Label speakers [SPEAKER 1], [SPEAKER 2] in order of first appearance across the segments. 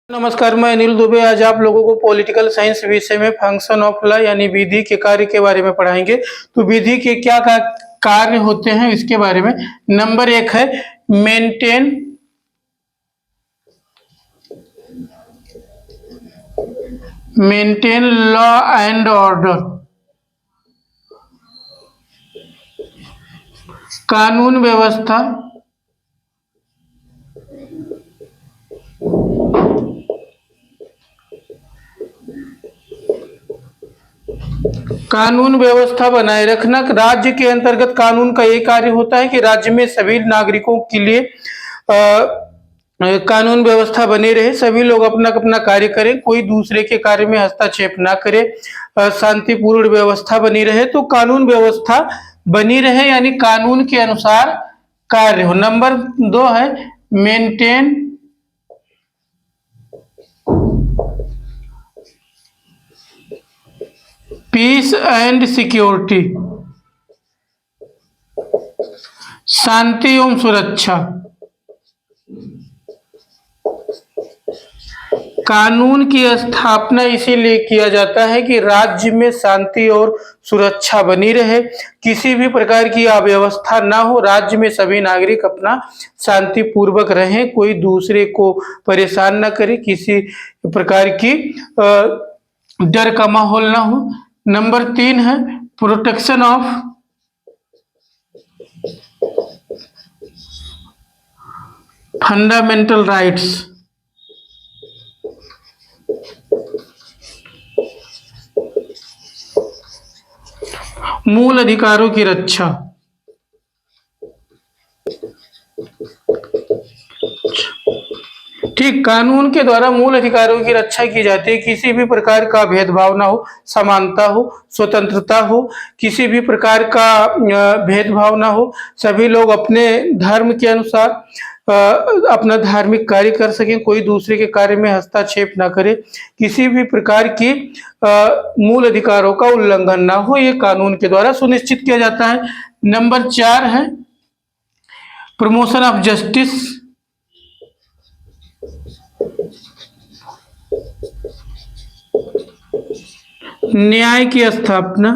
[SPEAKER 1] नमस्कार, मैं अनिल दुबे। आज आप लोगों को पॉलिटिकल साइंस विषय में फंक्शन ऑफ लॉ यानी विधि के कार्य के बारे में पढ़ाएंगे। तो विधि के क्या कार्य होते हैं इसके बारे में। नंबर 1 है मेंटेन लॉ एंड ऑर्डर, कानून व्यवस्था बनाए रखना। राज्य के अंतर्गत कानून का एक कार्य होता है कि राज्य में सभी नागरिकों के लिए कानून व्यवस्था बनी रहे, सभी लोग अपना अपना कार्य करें, कोई दूसरे के कार्य में हस्तक्षेप ना करे, शांतिपूर्ण व्यवस्था बनी रहे। तो कानून व्यवस्था बनी रहे यानी कानून के अनुसार कार्य हो। नंबर 2 है पीस एंड सिक्योरिटी, शांति एवं सुरक्षा। कानून की स्थापना इसीलिए किया जाता है कि राज्य में शांति और सुरक्षा बनी रहे, किसी भी प्रकार की अव्यवस्था ना हो, राज्य में सभी नागरिक अपना शांतिपूर्वक रहें, कोई दूसरे को परेशान ना करे, किसी प्रकार की डर का माहौल ना हो। नंबर 3 है प्रोटेक्शन ऑफ फंडामेंटल राइट्स, मूल अधिकारों की रक्षा। ठीक, कानून के द्वारा मूल अधिकारों की रक्षा की जाती है, किसी भी प्रकार का भेदभाव ना हो, समानता हो, स्वतंत्रता हो, किसी भी प्रकार का भेदभाव ना हो, सभी लोग अपने धर्म के अनुसार अपना धार्मिक कार्य कर सकें, कोई दूसरे के कार्य में हस्तक्षेप ना करे, किसी भी प्रकार की मूल अधिकारों का उल्लंघन ना हो, ये कानून के द्वारा सुनिश्चित किया जाता है। नंबर 4 है प्रमोशन ऑफ जस्टिस, न्याय की स्थापना।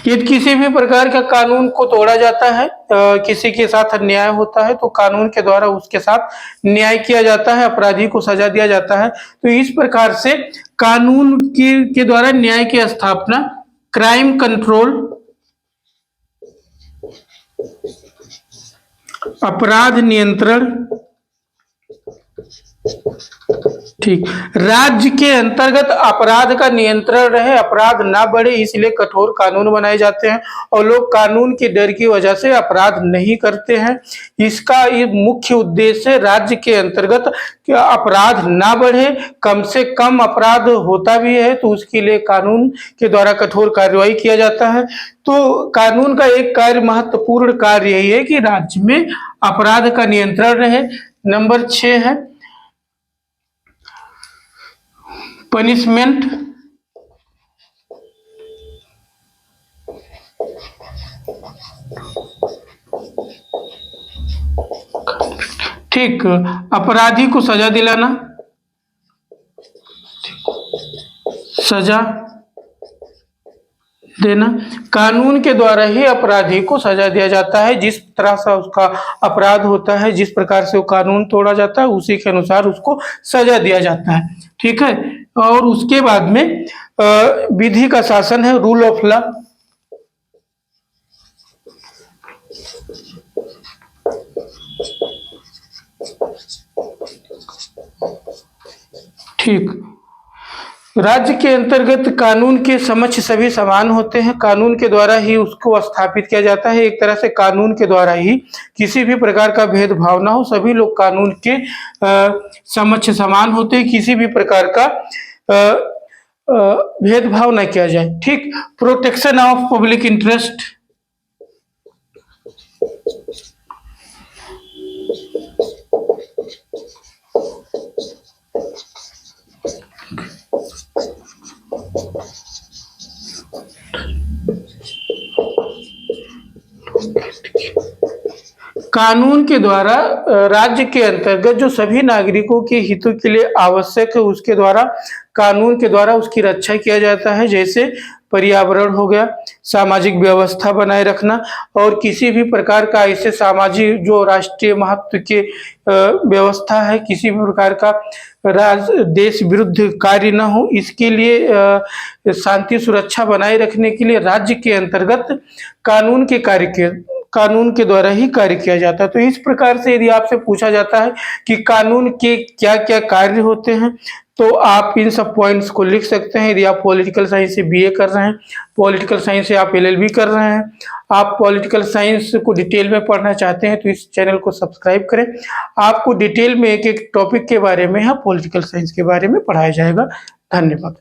[SPEAKER 1] यदि किसी भी प्रकार का कानून को तोड़ा जाता है, किसी के साथ अन्याय होता है, तो कानून के द्वारा उसके साथ न्याय किया जाता है, अपराधी को सजा दिया जाता है। तो इस प्रकार से कानून के द्वारा न्याय की स्थापना, क्राइम कंट्रोल, अपराध नियंत्रण। ठीक, राज्य के अंतर्गत अपराध का नियंत्रण रहे, अपराध ना बढ़े, इसलिए कठोर कानून बनाए जाते हैं और लोग कानून के डर की वजह से अपराध नहीं करते हैं। इसका ये मुख्य उद्देश्य राज्य के अंतर्गत कि अपराध ना बढ़े, कम से कम अपराध होता भी है तो उसके लिए कानून के द्वारा कठोर कार्रवाई किया जाता है। तो कानून का एक कार्य, महत्वपूर्ण कार्य यही है कि राज्य में अपराध का नियंत्रण रहे। नंबर 6 है पनिशमेंट, ठीक, अपराधी को सजा दिलाना, सजा देना। कानून के द्वारा ही अपराधी को सजा दिया जाता है, जिस तरह से उसका अपराध होता है, जिस प्रकार से वो कानून तोड़ा जाता है, उसी के अनुसार उसको सजा दिया जाता है। ठीक है, और उसके बाद में विधि का शासन है, रूल ऑफ लॉ। ठीक, राज्य के अंतर्गत कानून के समक्ष सभी समान होते हैं, कानून के द्वारा ही उसको स्थापित किया जाता है। एक तरह से कानून के द्वारा ही किसी भी प्रकार का भेदभाव ना हो, सभी लोग कानून के समक्ष समान होते हैं, किसी भी प्रकार का भेदभाव न किया जाए। ठीक, प्रोटेक्शन ऑफ पब्लिक इंटरेस्ट, कानून के द्वारा राज्य के अंतर्गत जो सभी नागरिकों के हितों के लिए आवश्यक है उसके द्वारा कानून के द्वारा उसकी रक्षा किया जाता है। जैसे पर्यावरण हो गया, सामाजिक व्यवस्था बनाए रखना और किसी भी प्रकार का ऐसे सामाजिक जो राष्ट्रीय महत्व के व्यवस्था है, किसी भी प्रकार का देश विरुद्ध कार्य न हो, इसके लिए शांति सुरक्षा बनाए रखने के लिए राज्य के अंतर्गत कानून के द्वारा ही कार्य किया जाता है। तो इस प्रकार से यदि आपसे पूछा जाता है कि कानून के क्या क्या कार्य होते हैं तो आप इन सब पॉइंट्स को लिख सकते हैं। यदि आप पॉलिटिकल साइंस से बीए कर रहे हैं, पॉलिटिकल साइंस से आप एलएलबी कर रहे हैं, आप पॉलिटिकल साइंस को डिटेल में पढ़ना चाहते हैं तो इस चैनल को सब्सक्राइब करें। आपको डिटेल में एक एक टॉपिक के बारे में या पॉलिटिकल साइंस के बारे में पढ़ाया जाएगा। धन्यवाद।